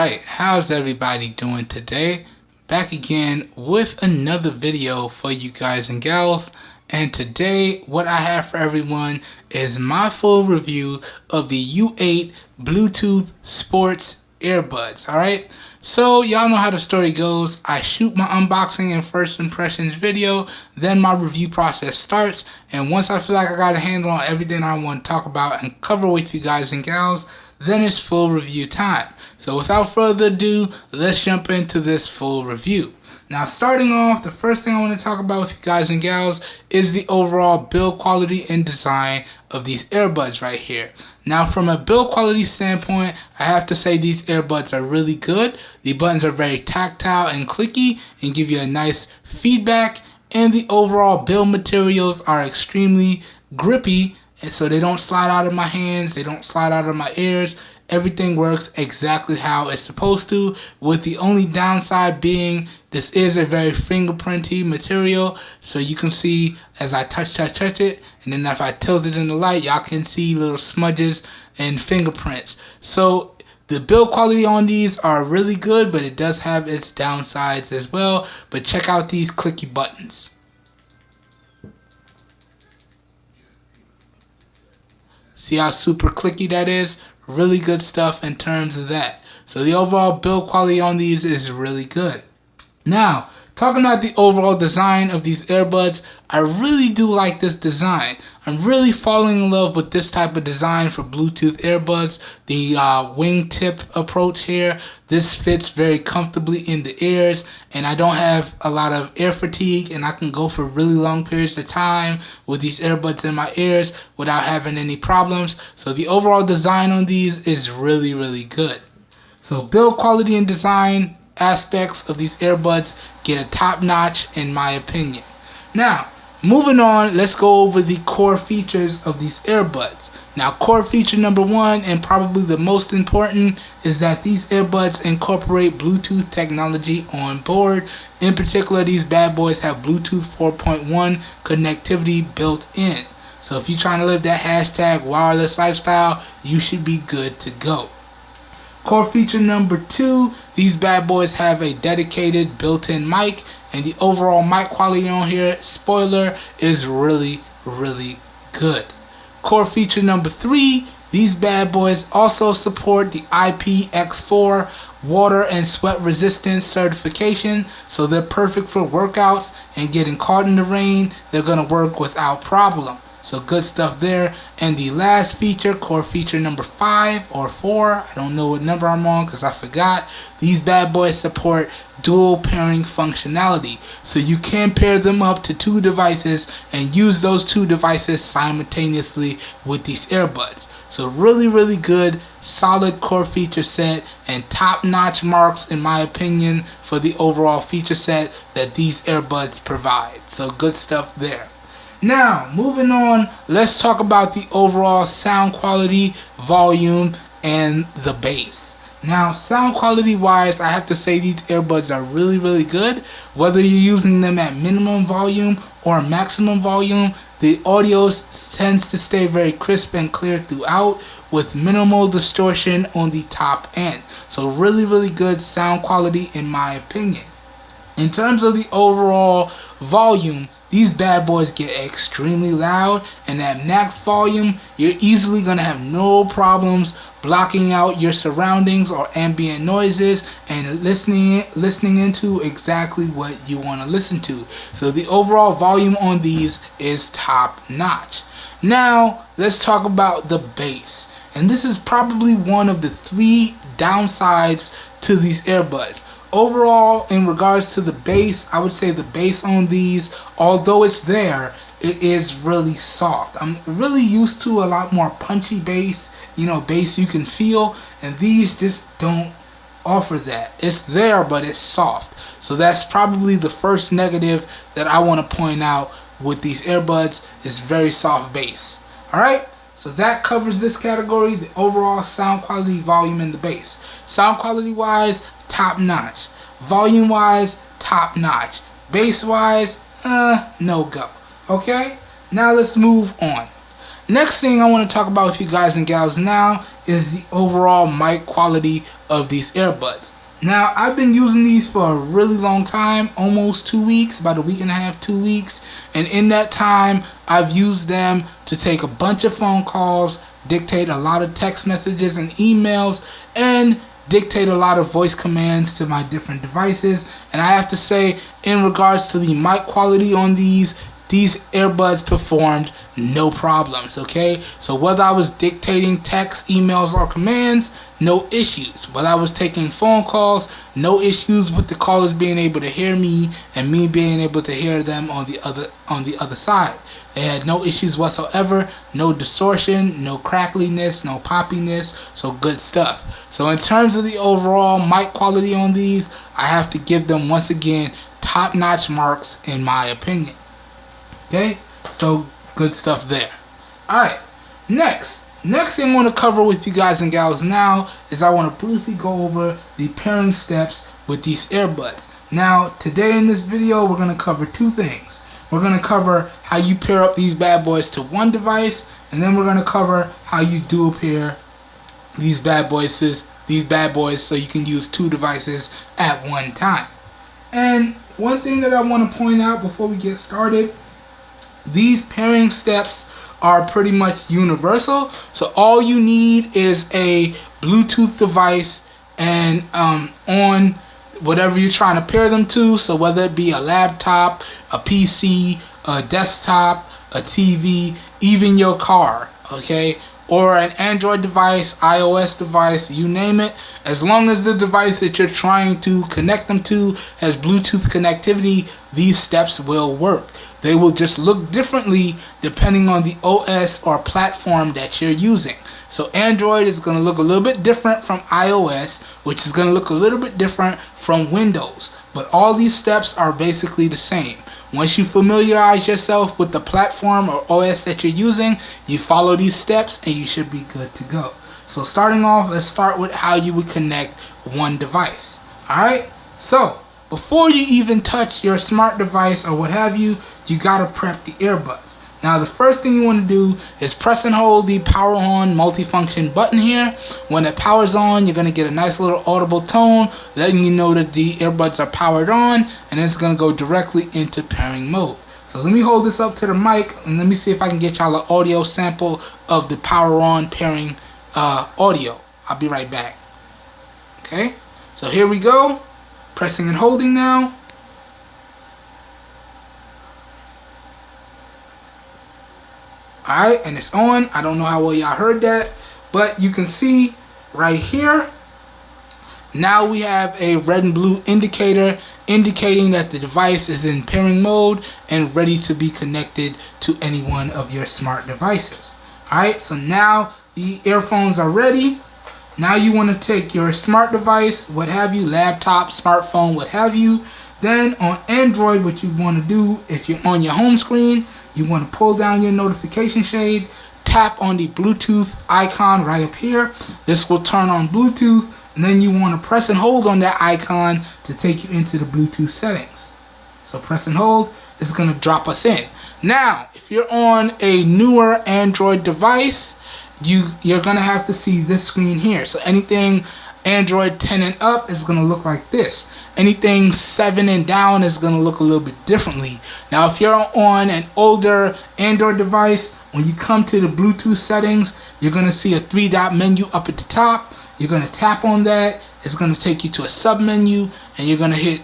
Alright, how's everybody doing today? Back again with another video for you guys and gals. And today what I have for everyone is my full review of the U8 Bluetooth Sports Earbuds. Alright, so y'all know how the story goes. I shoot my unboxing and first impressions video, then my review process starts, and once I feel like I got a handle on everything I want to talk about and cover with you guys and gals, then it's full review time. So without further ado, let's jump into this full review. Now, starting off, the first thing I want to talk about with you guys and gals is the overall build quality and design of these earbuds right here. Now, from a build quality standpoint, I have to say these earbuds are really good. The buttons are very tactile and clicky and give you a nice feedback, and the overall build materials are extremely grippy, and so they don't slide out of my hands, they don't slide out of my ears. Everything works exactly how it's supposed to, with the only downside being this is a very fingerprinty material, so you can see as I touch it, and then if I tilt it in the light, y'all can see little smudges and fingerprints. So the build quality on these are really good, but it does have its downsides as well. But check out these clicky buttons. See how super clicky that is? Really good stuff in terms of that. So the overall build quality on these is really good. Now, talking about the overall design of these earbuds, I really do like this design. I'm really falling in love with this type of design for Bluetooth earbuds. The wingtip approach here, this fits very comfortably in the ears, and I don't have a lot of ear fatigue, and I can go for really long periods of time with these earbuds in my ears without having any problems. So the overall design on these is really good. So build quality and design aspects of these earbuds get a top notch in my opinion. Now, moving on, let's go over the core features of these earbuds. Now, core feature number one, and probably the most important, is that these earbuds incorporate Bluetooth technology on board. In particular, these bad boys have Bluetooth 4.1 connectivity built in. So if you're trying to live that hashtag wireless lifestyle, you should be good to go. Core feature number two, these bad boys have a dedicated built-in mic, and the overall mic quality on here, spoiler, is really good. Core feature number three, these bad boys also support the IPX4 water and sweat resistance certification, so they're perfect for workouts and getting caught in the rain. They're gonna work without problem. So good stuff there. And the last feature, core feature number 5 or 4, I don't know what number I'm on because I forgot. These bad boys support dual pairing functionality. So you can pair them up to 2 devices and use those 2 devices simultaneously with these earbuds. So really good, solid core feature set, and top-notch marks in my opinion for the overall feature set that these earbuds provide. So good stuff there. Now, moving on, let's talk about the overall sound quality, volume, and the bass. Now, sound quality wise, I have to say these earbuds are really good. Whether you're using them at minimum volume or maximum volume, the audio tends to stay very crisp and clear throughout with minimal distortion on the top end. So really good sound quality in my opinion. In terms of the overall volume, these bad boys get extremely loud, and at max volume, you're easily going to have no problems blocking out your surroundings or ambient noises and listening into exactly what you want to listen to. So the overall volume on these is top notch. Now, let's talk about the bass. And this is probably one of the 3 downsides to these earbuds. Overall, in regards to the bass, I would say the bass on these, although it's there, it is really soft. I'm really used to a lot more punchy bass, bass you can feel, and these just don't offer that. It's there, but it's soft. So that's probably the first negative that I want to point out with these earbuds, is very soft bass. Alright, so that covers this category, the overall sound quality, volume, and the bass. Sound quality wise, top notch. Volume wise, top notch. Bass wise, no go. Okay, now let's move on. Next thing I want to talk about with you guys and gals now is the overall mic quality of these earbuds. Now, I've been using these for a really long time, almost 2 weeks, about a week and a half, 2 weeks. And in that time, I've used them to take a bunch of phone calls, dictate a lot of text messages and emails, and dictate a lot of voice commands to my different devices. And I have to say, in regards to the mic quality on these earbuds performed no problems, okay? So whether I was dictating text, emails, or commands, no issues. Whether I was taking phone calls, no issues with the callers being able to hear me and me being able to hear them on the other side. They had no issues whatsoever, no distortion, no crackliness, no poppiness, so good stuff. So in terms of the overall mic quality on these, I have to give them, once again, top-notch marks in my opinion. Okay, so good stuff there. Alright, next thing I want to cover with you guys and gals now is I want to briefly go over the pairing steps with these earbuds. Now, today in this video, we're going to cover two things. We're going to cover how you pair up these bad boys to one device, and then we're going to cover how you dual pair these bad boys so you can use two devices at one time. And one thing that I want to point out before we get started, these pairing steps are pretty much universal. So all you need is a Bluetooth device and on whatever you're trying to pair them to. So whether it be a laptop, a PC, a desktop, a TV, even your car, okay? Or an Android device, iOS device, you name it. As long as the device that you're trying to connect them to has Bluetooth connectivity, these steps will work. They will just look differently depending on the OS or platform that you're using. So Android is going to look a little bit different from iOS, which is going to look a little bit different from Windows. But all these steps are basically the same. Once you familiarize yourself with the platform or OS that you're using, you follow these steps and you should be good to go. So starting off, let's start with how you would connect one device. Alright, so before you even touch your smart device or what have you, you gotta prep the earbuds. Now the first thing you want to do is press and hold the power on multifunction button here. When it powers on, you're going to get a nice little audible tone letting you know that the earbuds are powered on, and it's going to go directly into pairing mode. So let me hold this up to the mic and let me see if I can get y'all an audio sample of the power on pairing audio. I'll be right back. Okay, so here we go. Pressing and holding now. Alright, and it's on. I don't know how well y'all heard that, but you can see right here, now we have a red and blue indicator indicating that the device is in pairing mode and ready to be connected to any one of your smart devices. Alright, so now the earphones are ready. Now you want to take your smart device, what have you, laptop, smartphone, what have you. Then on Android, what you want to do, if you're on your home screen, you want to pull down your notification shade, tap on the Bluetooth icon right up here. This will turn on Bluetooth, and then you want to press and hold on that icon to take you into the Bluetooth settings. So press and hold, it's going to drop us in. Now, if you're on a newer Android device, you're going to have to see this screen here. So anything Android 10 and up is going to look like this. Anything 7 and down is going to look a little bit differently. Now, if you're on an older Android device, when you come to the Bluetooth settings, you're going to see a 3-dot menu up at the top. You're going to tap on that. It's going to take you to a sub menu, and you're going to hit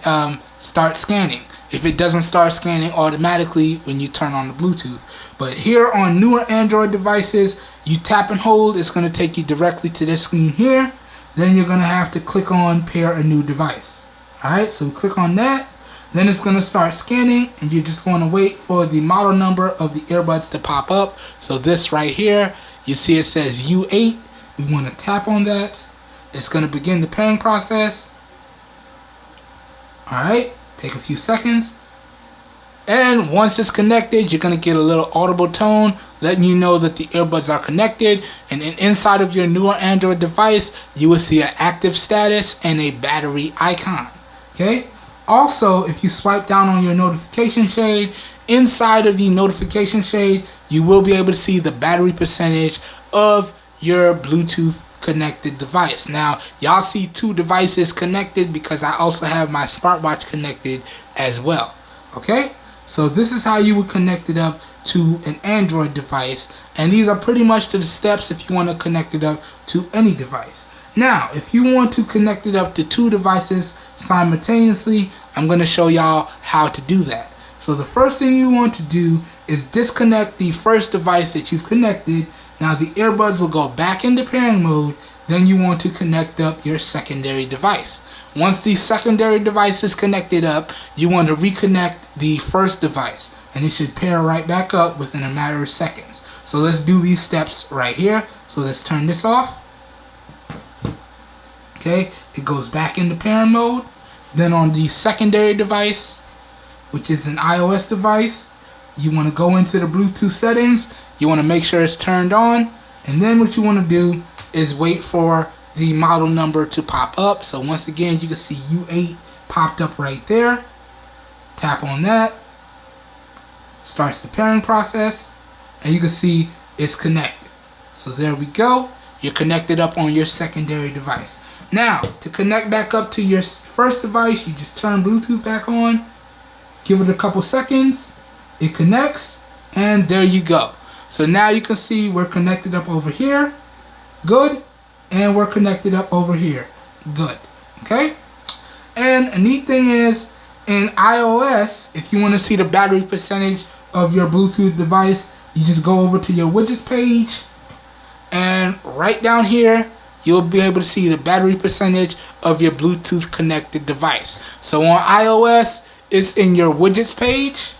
start scanning. If it doesn't start scanning automatically when you turn on the Bluetooth. But here on newer Android devices, you tap and hold, it's going to take you directly to this screen here. Then you're going to have to click on pair a new device. Alright, so click on that. Then it's going to start scanning, and you're just going to wait for the model number of the earbuds to pop up. So this right here, you see it says U8. We want to tap on that. It's going to begin the pairing process. Alright, take a few seconds. And once it's connected, you're going to get a little audible tone letting you know that the earbuds are connected. And then inside of your newer Android device, you will see an active status and a battery icon. Okay. Also, if you swipe down on your notification shade, inside of the notification shade, you will be able to see the battery percentage of your Bluetooth connected device. Now, y'all see two devices connected because I also have my smartwatch connected as well. Okay, so this is how you would connect it up to an Android device, and these are pretty much the steps if you want to connect it up to any device. Now, if you want to connect it up to two devices simultaneously, I'm going to show y'all how to do that. So the first thing you want to do is disconnect the first device that you've connected. Now the earbuds will go back into pairing mode. Then you want to connect up your secondary device. Once the secondary device is connected up, you want to reconnect the first device, and it should pair right back up within a matter of seconds. So let's do these steps right here. So let's turn this off. Okay, it goes back into pairing mode. Then on the secondary device, which is an iOS device, you want to go into the Bluetooth settings. You want to make sure it's turned on, and then what you want to do is wait for the model number to pop up. So once again, you can see U8 popped up right there. Tap on that, starts the pairing process, and you can see it's connected. So there we go, you're connected up on your secondary device. Now, to connect back up to your first device, you just turn Bluetooth back on, give it a couple seconds, it connects, and there you go. So now you can see we're connected up over here, good, and we're connected up over here, good. Okay, and a neat thing is, in iOS, if you want to see the battery percentage of your Bluetooth device, you just go over to your widgets page, and right down here you'll be able to see the battery percentage of your Bluetooth connected device. So on iOS, it's in your widgets page.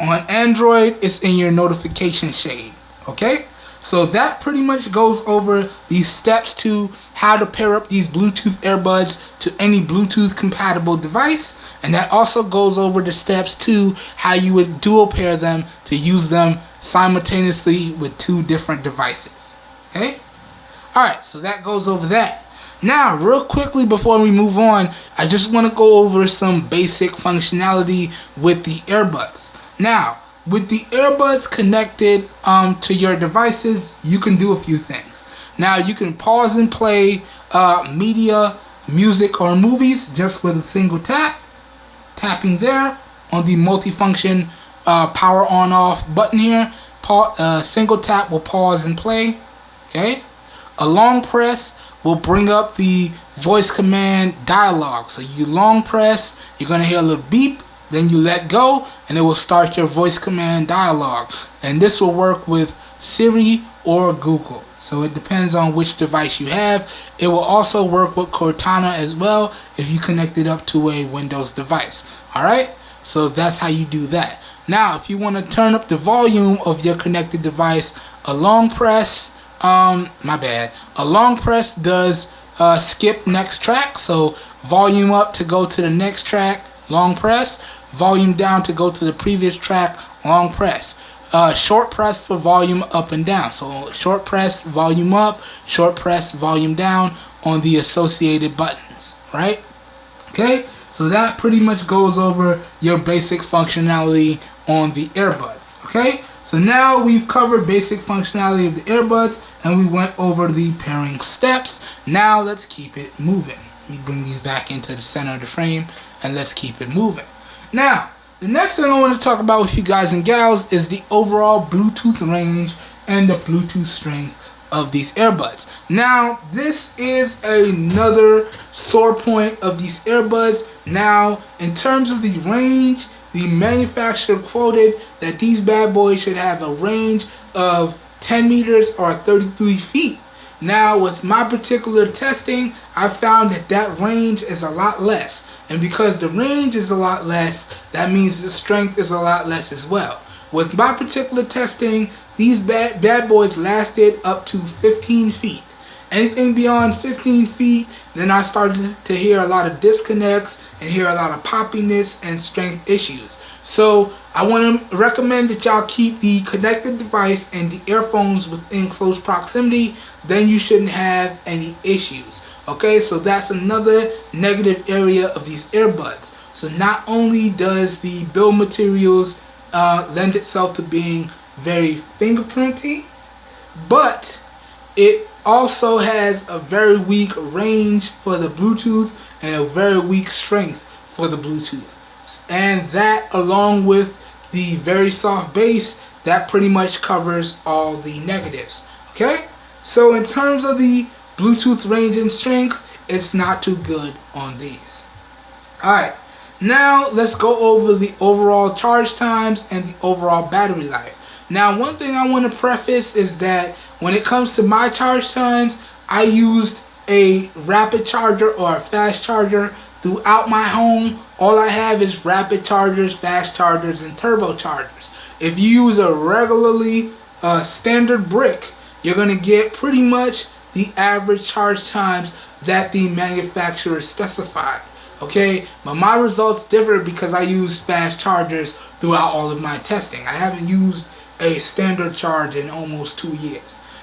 On Android, it's in your notification shade. Okay, so that pretty much goes over these steps to how to pair up these Bluetooth earbuds to any Bluetooth compatible device, and that also goes over the steps to how you would dual pair them to use them simultaneously with two different devices. Okay, alright, so that goes over that. Now, real quickly before we move on, I just want to go over some basic functionality with the earbuds. Now, with the earbuds connected to your devices, you can do a few things. Now, you can pause and play media, music, or movies just with a single tap. Tapping there on the multifunction power on off button here. Single tap will pause and play. Okay, a long press will bring up the voice command dialog. So you long press, you're going to hear a little beep, then you let go, and it will start your voice command dialog. And this will work with Siri or Google. So it depends on which device you have. It will also work with Cortana as well if you connect it up to a Windows device. Alright, so that's how you do that. Now, if you want to turn up the volume of your connected device, a long press, a long press does skip next track. So volume up to go to the next track, long press. Volume down to go to the previous track, long press. Short press for volume up and down. So short press, volume up, short press, volume down on the associated buttons, right? Okay, so that pretty much goes over your basic functionality on the earbuds. Okay, so now we've covered basic functionality of the earbuds and we went over the pairing steps. Now let's keep it moving. Let me bring these back into the center of the frame and let's keep it moving. Now, the next thing I want to talk about with you guys and gals is the overall Bluetooth range and the Bluetooth strength of these earbuds. Now, this is another sore point of these earbuds. Now, in terms of the range, the manufacturer quoted that these bad boys should have a range of 10 meters or 33 feet. Now, with my particular testing, I found that that range is a lot less. And because the range is a lot less, that means the strength is a lot less as well. With my particular testing, these bad boys lasted up to 15 feet. Anything beyond 15 feet, then I started to hear a lot of disconnects and hear a lot of poppiness and strength issues. So I want to recommend that y'all keep the connected device and the earphones within close proximity. Then you shouldn't have any issues. Okay, so that's another negative area of these earbuds. So not only does the bill materials lend itself to being very fingerprinty, but it also has a very weak range for the Bluetooth and a very weak strength for the Bluetooth. And that, along with the very soft bass, that pretty much covers all the negatives. Okay? So in terms of the Bluetooth range and strength, it's not too good on these. Alright, now let's go over the overall charge times and the overall battery life. Now, one thing I want to preface is that when it comes to my charge times, I used a rapid charger or a fast charger throughout my home. All I have is rapid chargers, fast chargers, and turbochargers. If you use a regularly standard brick, you're going to get pretty much the average charge times that the manufacturer specified. Okay, but my results differ because I use fast chargers throughout all of my testing. I haven't used a standard charge in almost 2 years.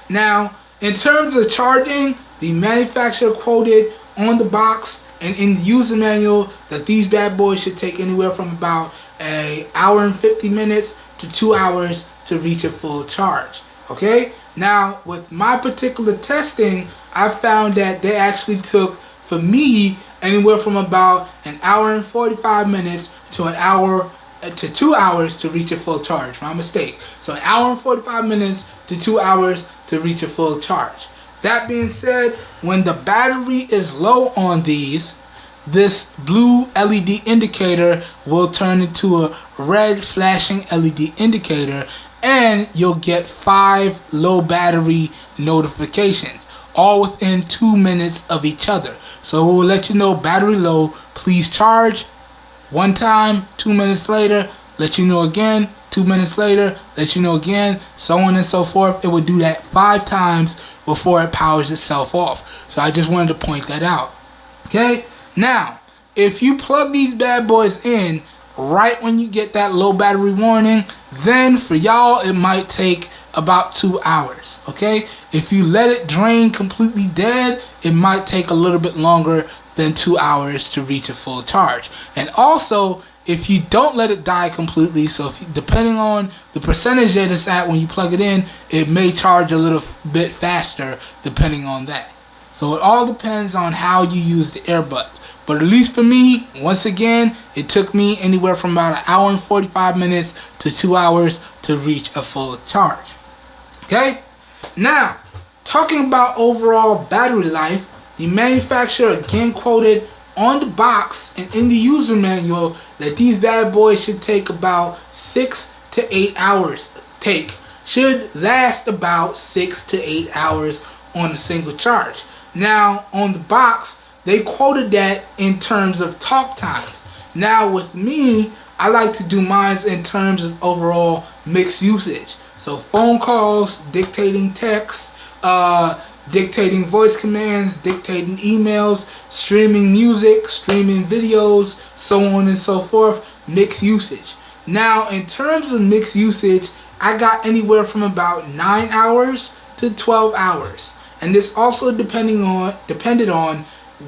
Now, in terms of charging, the manufacturer quoted on the box and in the user manual that these bad boys should take anywhere from about an hour and 50 minutes to 2 hours to reach a full charge. Okay, now with my particular testing, I found that they actually took, for me, anywhere from about an hour and 45 minutes to an hour to 2 hours to reach a full charge. My mistake. So an hour and 45 minutes to 2 hours to reach a full charge. That being said, when the battery is low on these, this blue LED indicator will turn into a red flashing LED indicator, and you'll get 5 low battery notifications, all within 2 minutes of each other. So it will let you know battery low, please charge. One time, 2 minutes later, let you know again, 2 minutes later, let you know again, so on and so forth. It will do that 5 times before it powers itself off. So I just wanted to point that out. Okay? Now, if you plug these bad boys in right when you get that low battery warning, then for y'all it might take about 2 hours. Okay? If you let it drain completely dead, it might take a little bit longer than 2 hours to reach a full charge. And also, if you don't let it die completely, so if you, depending on the percentage that it's at when you plug it in, it may charge a little bit faster depending on that. So it all depends on how you use the earbuds. But at least for me, once again, it took me anywhere from about an hour and 45 minutes to 2 hours to reach a full charge. Okay? Now, talking about overall battery life, the manufacturer again quoted on the box and in the user manual that these bad boys should take about 6 to 8 hours. Should last about 6 to 8 hours on a single charge. Now, on the box, they quoted that in terms of talk time. Now, with me, I like to do mine in terms of overall mixed usage. So phone calls, dictating texts, dictating voice commands, dictating emails, streaming music, streaming videos, so on and so forth, mixed usage. Now, in terms of mixed usage, I got anywhere from about 9 hours to 12 hours. And this also depended on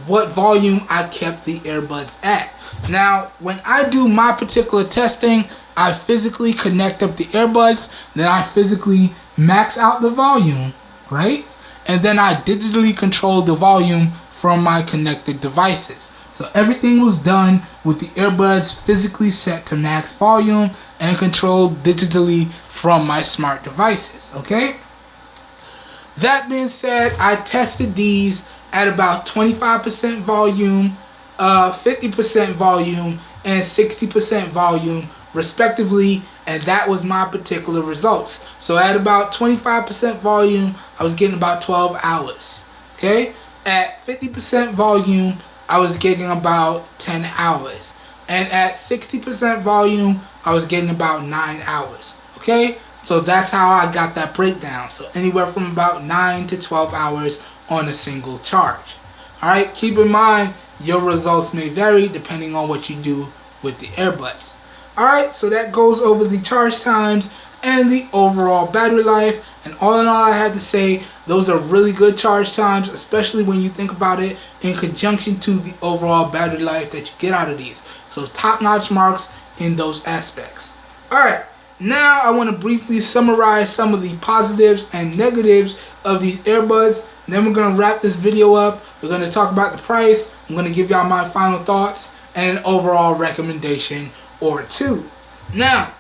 what volume I kept the earbuds at. Now, when I do my particular testing, I physically connect up the earbuds, then I physically max out the volume, right? And then I digitally control the volume from my connected devices. So everything was done with the earbuds physically set to max volume and controlled digitally from my smart devices, okay? That being said, I tested these at about 25% volume, 50% volume, and 60% volume respectively, and that was my particular results. So at about 25% volume, I was getting about 12 hours. Okay? At 50% volume, I was getting about 10 hours. And at 60% volume, I was getting about 9 hours. Okay? So that's how I got that breakdown. So anywhere from about 9 to 12 hours on a single charge. Alright, keep in mind your results may vary depending on what you do with the earbuds. Alright, so that goes over the charge times and the overall battery life. And all in all, I have to say those are really good charge times, especially when you think about it in conjunction to the overall battery life that you get out of these. So top-notch marks in those aspects. Alright. Now I want to briefly summarize some of the positives and negatives of these earbuds. Then we're going to wrap this video up. We're going to talk about the price. I'm going to give y'all my final thoughts and an overall recommendation or two. Now,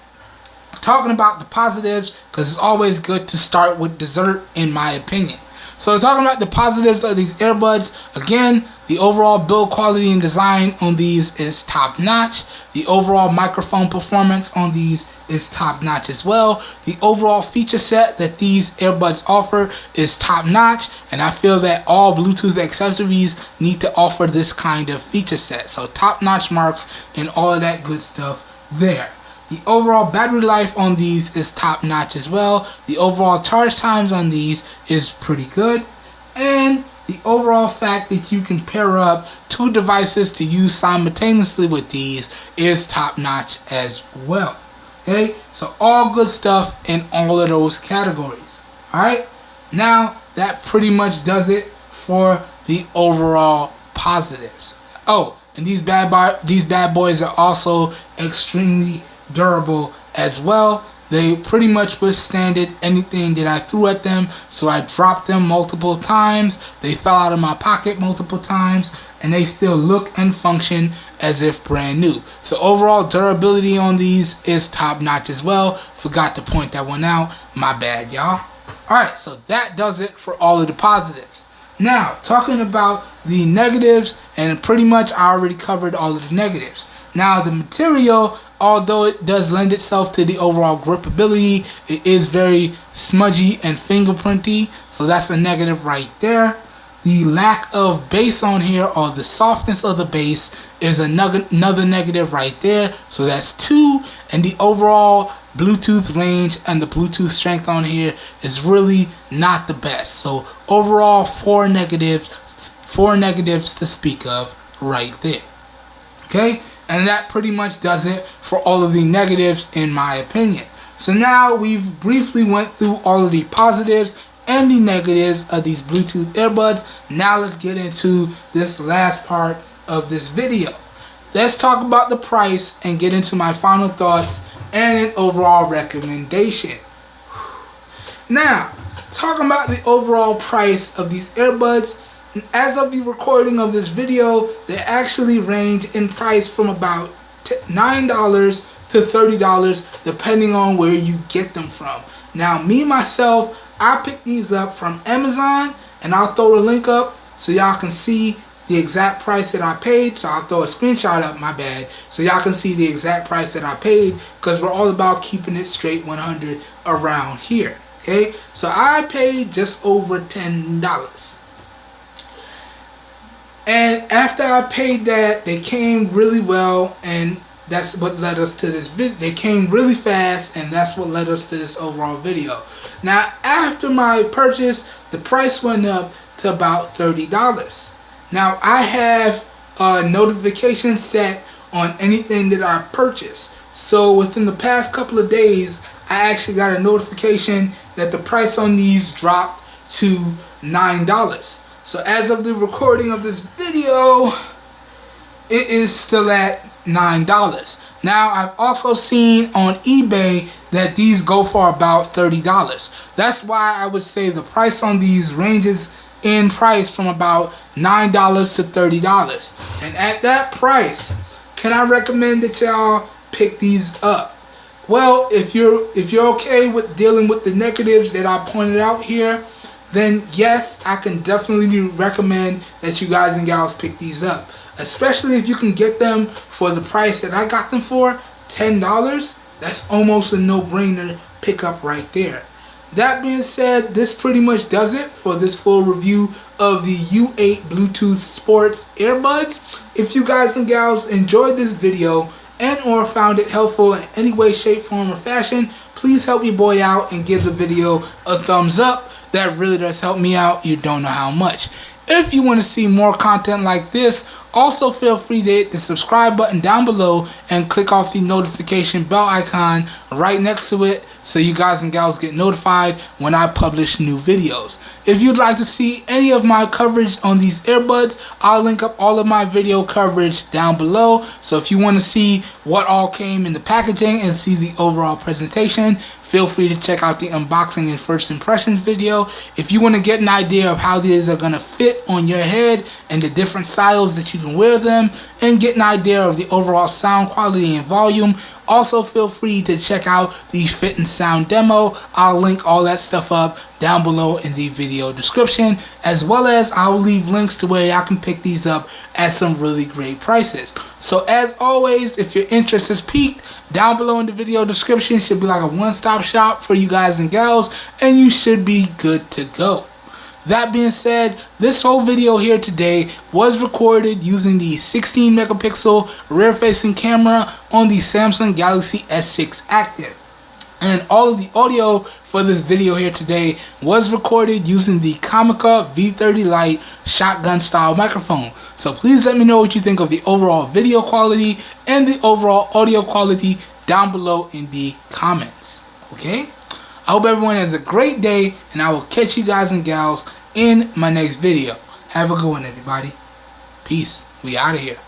talking about the positives, because it's always good to start with dessert in my opinion. So talking about the positives of these earbuds, again, the overall build quality and design on these is top notch. The overall microphone performance on these is top notch as well. The overall feature set that these earbuds offer is top notch, and I feel that all Bluetooth accessories need to offer this kind of feature set. So top notch marks and all of that good stuff there. The overall battery life on these is top notch as well. The overall charge times on these is pretty good. And the overall fact that you can pair up two devices to use simultaneously with these is top notch as well. Okay, so all good stuff in all of those categories. Alright, now that pretty much does it for the overall positives. Oh, and these bad boys are also extremely durable as well. They pretty much withstood anything that I threw at them, so I dropped them multiple times. They fell out of my pocket multiple times, and they still look and function as if brand new. So overall durability on these is top notch as well. Forgot to point that one out. My bad, y'all. Alright, so that does it for all of the positives. Now, talking about the negatives, and pretty much I already covered all of the negatives. Now, the material, although it does lend itself to the overall gripability, it is very smudgy and fingerprinty, so that's a negative right there. The lack of bass on here, or the softness of the bass, is another negative right there, so that's 2. And the overall Bluetooth range and the Bluetooth strength on here is really not the best. So overall, 4 negatives to speak of right there. Okay, and that pretty much does it for all of the negatives in my opinion. So now we've briefly went through all of the positives and the negatives of these Bluetooth earbuds. Now let's get into this last part of this video. Let's talk about the price and get into my final thoughts and an overall recommendation. Now, talking about the overall price of these earbuds, as of the recording of this video, they actually range in price from about $9 to $30 depending on where you get them from. Now, me myself, I picked these up from Amazon, and I'll throw a link up so y'all can see the exact price that I paid. So I'll throw a screenshot up, my bad, so y'all can see the exact price that I paid, because we're all about keeping it straight 100 around here. Okay, so I paid just over $10. And after I paid that, they came really well, and that's what led us to this video. They came really fast, and that's what led us to this overall video. Now, after my purchase, the price went up to about $30. Now, I have a notification set on anything that I purchase. So within the past couple of days, I actually got a notification that the price on these dropped to $9. So as of the recording of this video, it is still at $9. Now, I've also seen on eBay that these go for about $30. That's why I would say the price on these ranges in price from about $9 to $30. And at that price, can I recommend that y'all pick these up? Well, if you're okay with dealing with the negatives that I pointed out here, then yes, I can definitely recommend that you guys and gals pick these up. Especially if you can get them for the price that I got them for, $10. That's almost a no-brainer pickup right there. That being said, this pretty much does it for this full review of the U8 Bluetooth Sports Earbuds. If you guys and gals enjoyed this video and or found it helpful in any way, shape, form, or fashion, please help your boy out and give the video a thumbs up. That really does help me out. You don't know how much. If you want to see more content like this, also feel free to hit the subscribe button down below and click off the notification bell icon right next to it so you guys and gals get notified when I publish new videos. If you'd like to see any of my coverage on these earbuds, I'll link up all of my video coverage down below. So if you want to see what all came in the packaging and see the overall presentation, feel free to check out the unboxing and first impressions video. If you want to get an idea of how these are going to fit on your head and the different styles that you can wear them, and get an idea of the overall sound quality and volume, also feel free to check out the fit and sound demo. I'll link all that stuff up down below in the video description, as well as I'll leave links to where y'all can pick these up at some really great prices. So as always, if your interest is piqued, down below in the video description should be like a one-stop shop for you guys and gals, and you should be good to go. That being said, this whole video here today was recorded using the 16 megapixel rear facing camera on the Samsung Galaxy S6 Active. And all of the audio for this video here today was recorded using the Comica V30 Lite shotgun style microphone. So please let me know what you think of the overall video quality and the overall audio quality down below in the comments. Okay? I hope everyone has a great day, and I will catch you guys and gals in my next video. Have a good one, everybody. Peace. We out of here.